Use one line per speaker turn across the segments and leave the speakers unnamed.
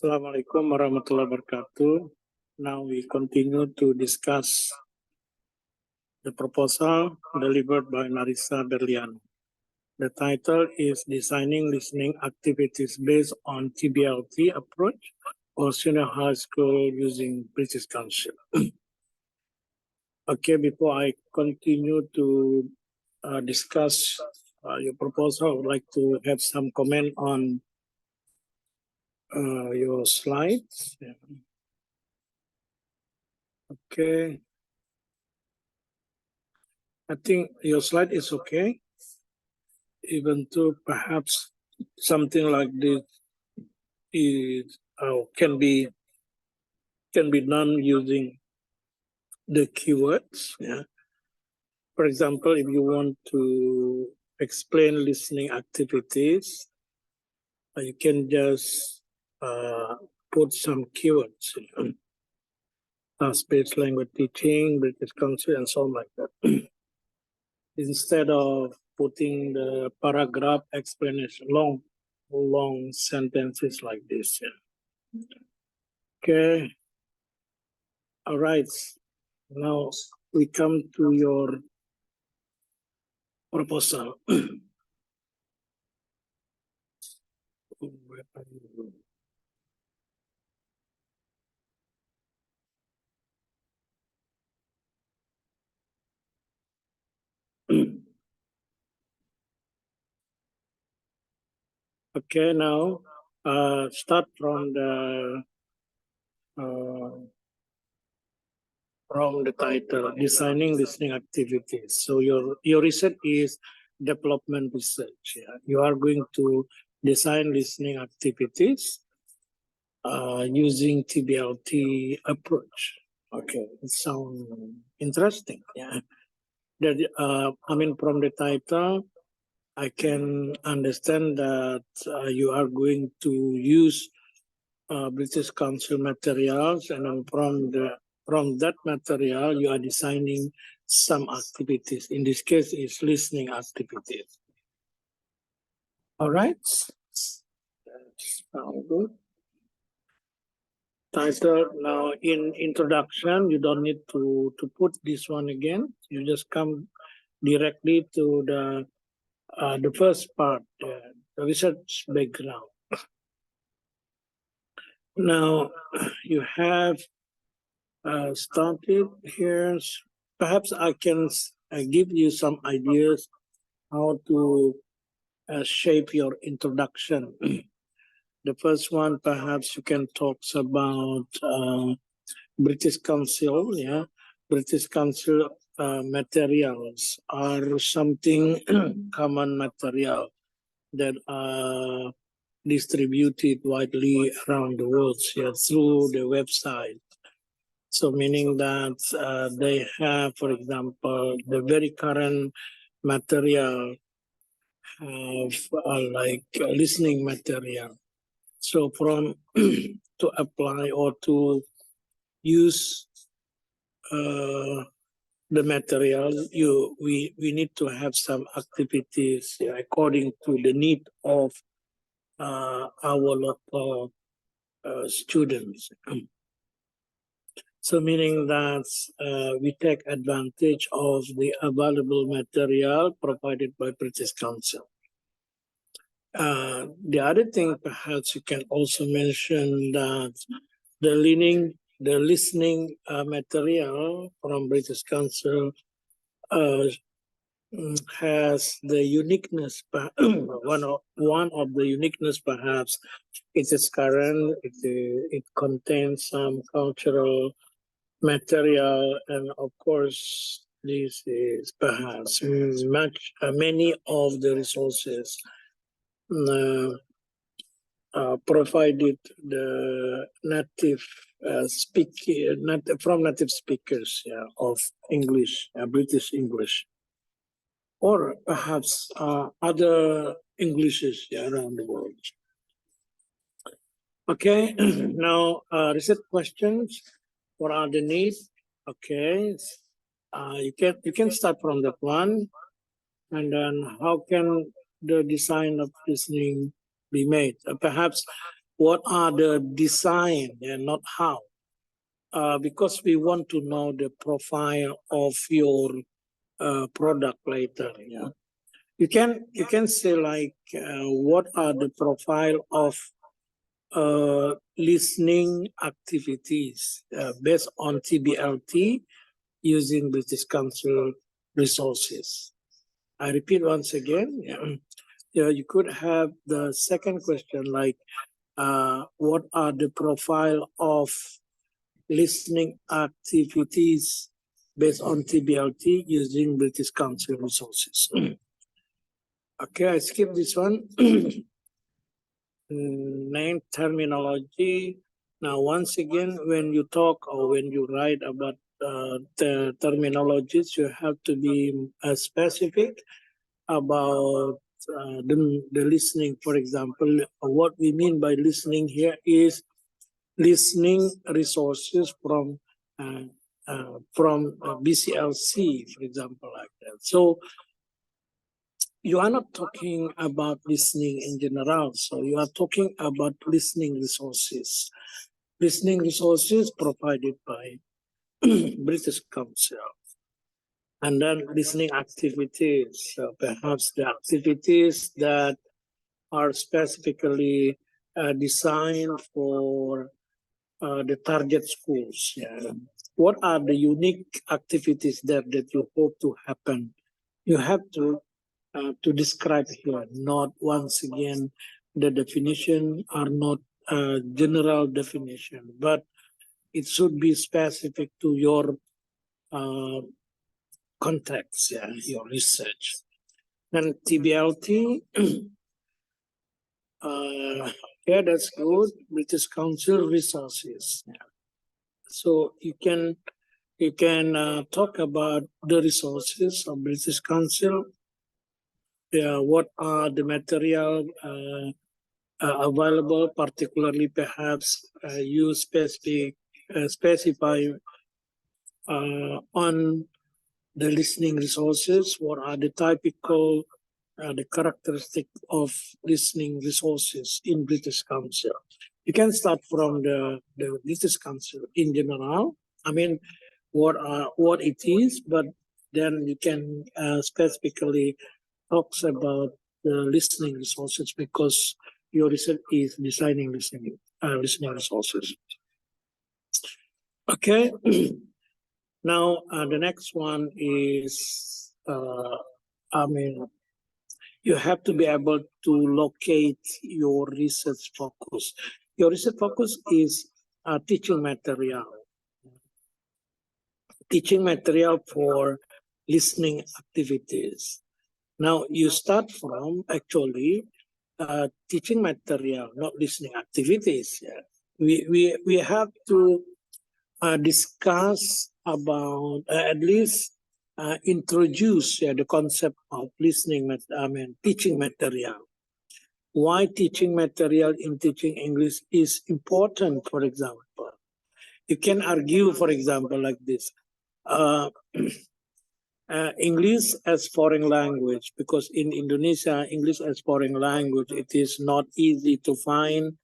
Assalamualaikum warahmatullahi wabarakatuh. Now we continue to discuss the proposal delivered by Narissa Berlian. The title is Designing Listening Activities Based on TBLT Approach or Senior High School Using British Council. Okay, before I continue to discuss your proposal, I would like to have some comment on your slides. Okay. I think your slide is okay, even though perhaps something like this is can be done using the keywords. Yeah. For example, if you want to explain listening activities, you can just put some keywords. Speech language teaching, British Council, and so on like that. Instead of putting the paragraph explanation, long sentences like this. Yeah. Okay. All right. Now we come to your proposal. Okay, now start from the title, Designing Listening Activities. So your research is development research. Yeah? You are going to design listening activities using TBLT approach. Okay, it sounds interesting. Yeah, that I mean, from the title, I can understand that you are going to use British Council materials, and then from that material, you are designing some activities. In this case, it's listening activities. All right. That's good. Title, now in introduction, you don't need to put this one again. You just come directly to the first part, the research background. Now you have started here. Perhaps I can give you some ideas how to shape your introduction. The first one, perhaps you can talk about British Council. Yeah, British Council materials are something common material that are distributed widely around the world, yeah, through the website. So meaning that they have, for example, the very current material have like listening material. So from to apply or to use the material, we need to have some activities according to the need of our local students. So meaning that we take advantage of the available material provided by British Council. The other thing, perhaps you can also mention that the listening material from British Council has the uniqueness. one of the uniqueness, perhaps, it is current. It contains some cultural material, and of course, this is perhaps many of the resources provided the native from native speakers of English, British English, or perhaps other Englishes around the world. Okay, now research questions. What are the needs? Okay, you can start from that one, and then how can the design of listening be made? Perhaps what are the design and not how. Because we want to know the profile of your product later. Yeah, you can say like what are the profile of listening activities based on TBLT using British Council resources. I repeat once again. Yeah, you could have the second question like what are the profile of listening activities based on TBLT using British Council resources. Okay, I skip this one. Name terminology. Now, once again, when you talk or when you write about the terminologies, you have to be specific about the listening. For example, what we mean by listening here is listening resources from BCLC, for example, like that. So you are not talking about listening in general. So you are talking about listening resources. Listening resources provided by British Council. And then listening activities, perhaps the activities that are specifically designed for the target schools. Yeah. What are the unique activities that you hope to happen? You have to describe here, not once again, the definition are not general definition, but it should be specific to your context, yeah, your research. And TBLT, yeah, that's good. British Council resources. Yeah. So you can talk about the resources of British Council. Yeah, what are the material available, particularly perhaps you specify on the listening resources. What are the typical the characteristic of listening resources in British Council? You can start from the British Council in general. I mean, what it is, but then you can specifically talks about the listening resources because your research is designing listening resources. Okay. Now the next one is you have to be able to locate your research focus. Your research focus is teaching material. Teaching material for listening activities. Now you start from actually teaching material, not listening activities. Yeah. We have to discuss about at least introduce the concept of teaching material. Why teaching material in teaching English is important, for example. You can argue, for example, like this. English as foreign language, because in Indonesia, English as foreign language, it is not easy to find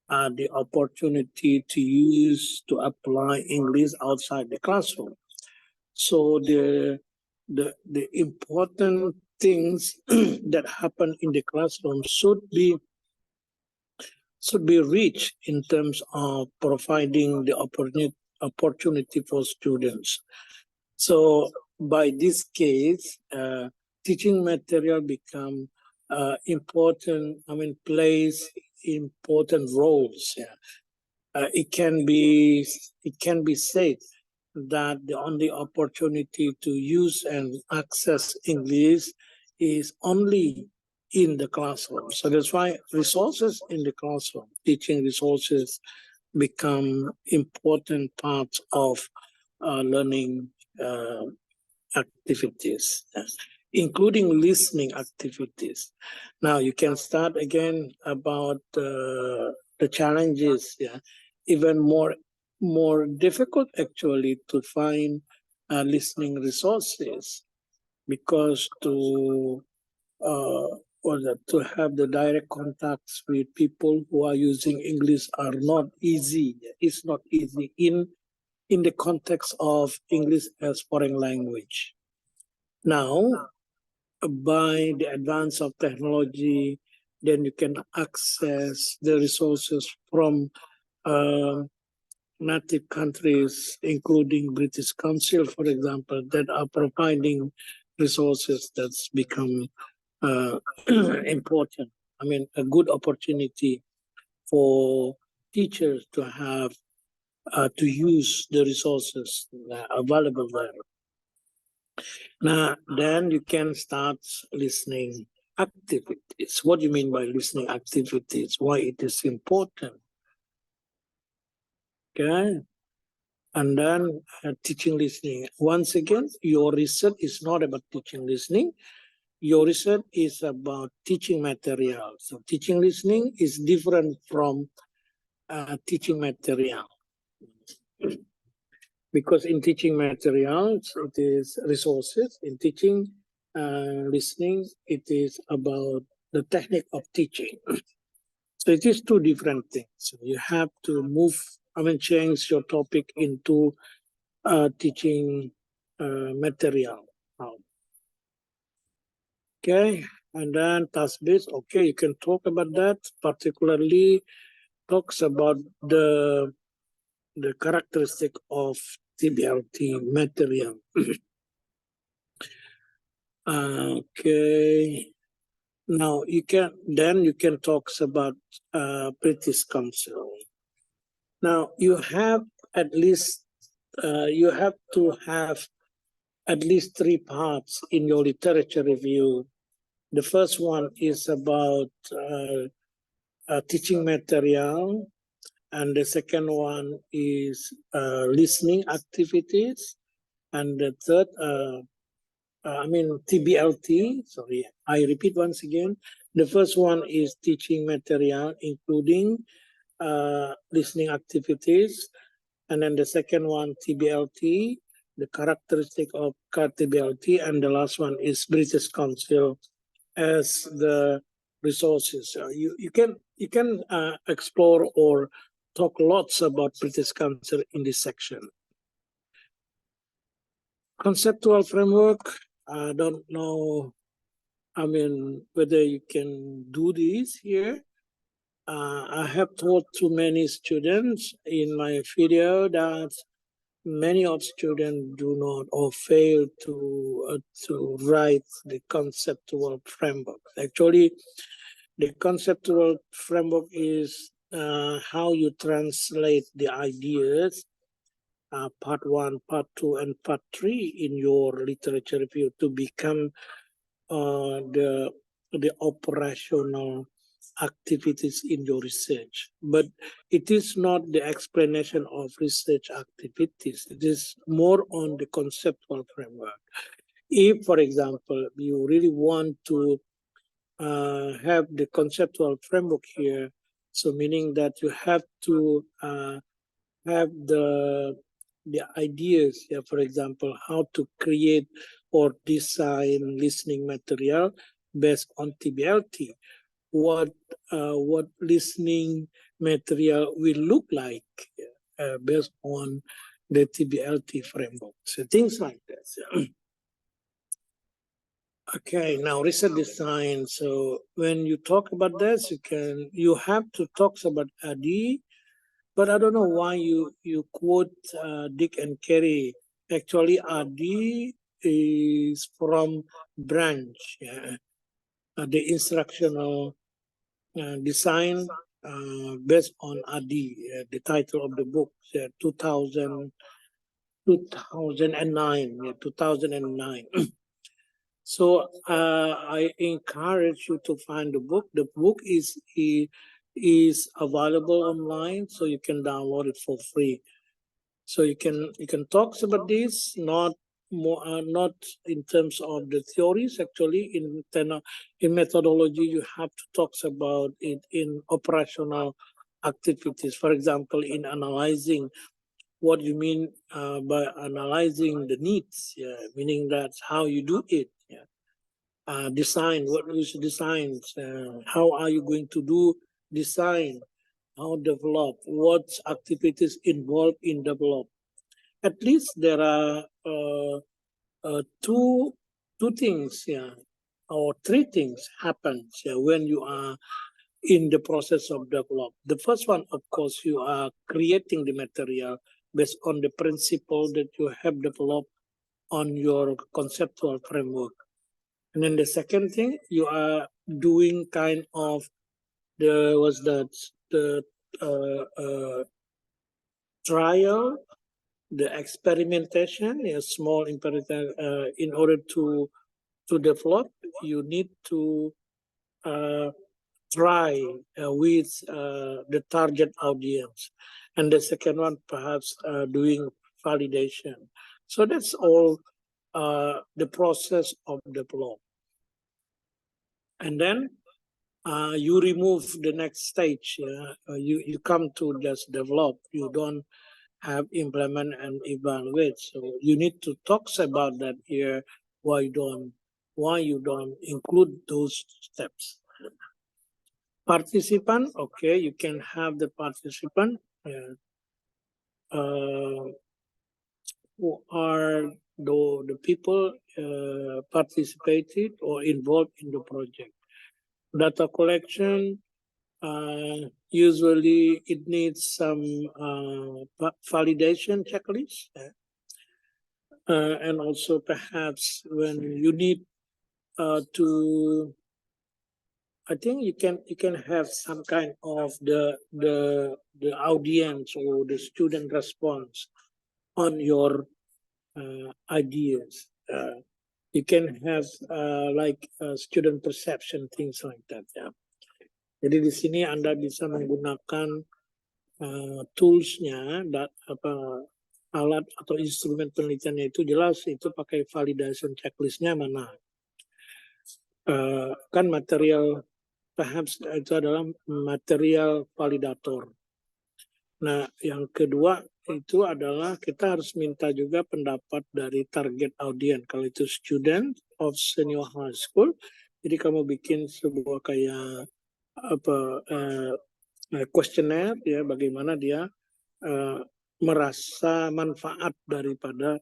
the opportunity to use, to apply English outside the classroom. So the important things that happen in the classroom should be reached in terms of providing the opportunity for students. So by this case, teaching material become important. Plays important roles. Yeah. It can be said that the only opportunity to use and access English is only in the classroom. So that's why resources in the classroom, teaching resources, become important parts of learning activities, including listening activities. Now you can start again about the challenges. Yeah, even more difficult actually to find listening resources because to or that to have the direct contacts with people who are using English are not easy. It's not easy in the context of English as foreign language. Now, by the advance of technology, then you can access the resources from native countries, including British Council, for example, that are providing resources that's become important. I mean, a good opportunity for teachers to have to use the resources available there. Now, then you can start listening activities. What do you mean by listening activities? Why it is important? Okay. And then teaching listening. Once again, your research is not about teaching listening. Your research is about teaching material. So teaching listening is different from teaching material. Because in teaching materials, it is resources. In teaching listening, it is about the technique of teaching. So it is two different things. So you have to change your topic into teaching material. Okay, and then task-based, okay, you can talk about that, particularly talks about the characteristic of TBLT material. Okay, now you can talk about British Council. Now you have at least you have to have at least 3 parts in your literature review. The first one is about teaching material, and the second one is listening activities, and the third, TBLT. Sorry, I repeat once again. The first one is teaching material, including listening activities, and then the second one, TBLT, the characteristic of TBLT, and the last one is British Council as the resources. You can explore or talk lots about British Council in this section. Conceptual framework, I don't know, whether you can do this here. I have taught to many students in my video that many of students do not or fail to write the conceptual framework. Actually, the conceptual framework is how you translate the ideas, part 1, part 2, and part 3 in your literature review to become the operational activities in your research. But it is not the explanation of research activities. It is more on the conceptual framework. If, for example, you really want to have the conceptual framework here, so meaning that you have to have the ideas, for example, how to create or design listening material based on TBLT. What listening material will look like based on the TBLT framework. So things like that. Okay, now research design. So when you talk about this, you have to talk about ADDIE, but I don't know why you quote Dick and Carey. Actually, ADDIE is from branch, the instructional design based on ADDIE. The title of the book, 2009. 2009. So I encourage you to find the book. The book is available online, so you can download it for free. So you can talk about this, not in terms of the theories. Actually, in methodology, you have to talk about it in operational activities. For example, in analyzing. What you mean by analyzing the needs, meaning that's how you do it. design, what is designs, how are you going to do design, how develop, what activities involved in develop. At least there are two things, or three things happen when you are in the process of develop. The first one, of course, you are creating the material based on the principle that you have developed on your conceptual framework. And then the second thing, you are doing kind of the trial, the experimentation, a small in order to develop, you need to try with the target audience. And the second one, perhaps doing validation. So that's all the process of develop. And then you remove the next stage. You come to just develop. You don't have implement and evaluate. So you need to talk about that here. Why you don't include those steps? Participant, okay, you can have the participant who are the people participated or involved in the project. Data collection, usually it needs some validation checklist. And also perhaps when you need to, I think you can have some kind of the audience or the student response on your ideas. You can have like student perception, things like that. Ya. Jadi di sini Anda bisa menggunakan toolsnya, alat atau instrumen penelitiannya itu jelas itu pakai validation checklistnya mana. Kan material perhaps itu adalah material validator. Nah, yang kedua itu adalah kita harus minta juga pendapat dari target audience. Kalau itu student of senior high school, jadi kamu bikin sebuah kayak questionnaire ya, bagaimana dia merasa manfaat daripada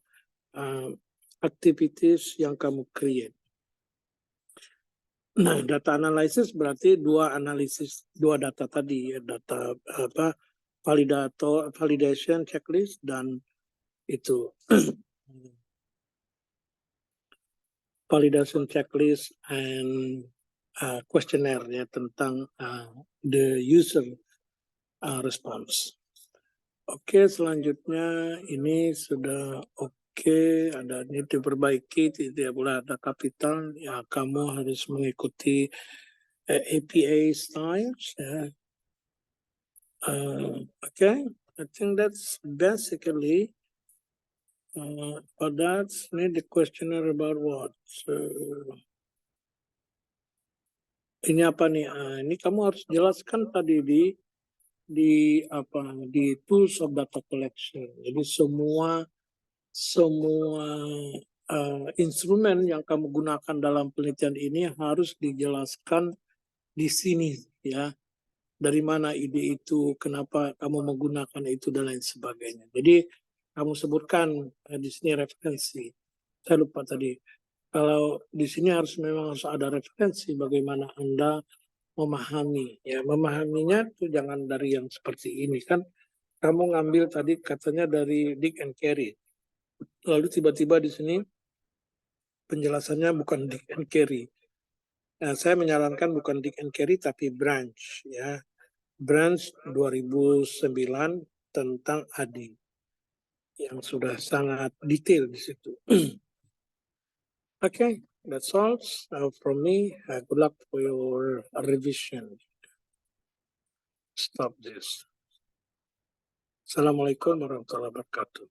activities yang kamu create. Nah, data analysis berarti dua data tadi ya, data validation checklist dan itu validation checklist and questionnaire ya tentang the user response. Oke, selanjutnya ini sudah Oke, ada ini diperbaiki, tidak boleh ada kapital. Ya, kamu harus mengikuti APA styles. Ya. Okay, I think that's basically but that's need the questionnaire about what. So, ini apa nih? Ini kamu harus jelaskan tadi di tools of data collection. Jadi semua instrumen yang kamu gunakan dalam penelitian ini harus dijelaskan di sini ya. Dari mana ide itu, kenapa kamu menggunakan itu dan lain sebagainya. Jadi kamu sebutkan di sini referensi. Saya lupa tadi. Kalau di sini memang harus ada referensi bagaimana Anda memahami. Ya, memahaminya itu jangan dari yang seperti ini kan. Kamu ngambil tadi katanya dari Dick and Carey. Lalu tiba-tiba di sini penjelasannya bukan Dick and Carey. Nah, saya menyarankan bukan Dick and Carey tapi Branch ya. Branch 2009 tentang ADI yang sudah sangat detail di situ. Okay, that's all from me. Good luck for your revision. Stop this. Assalamualaikum warahmatullahi wabarakatuh.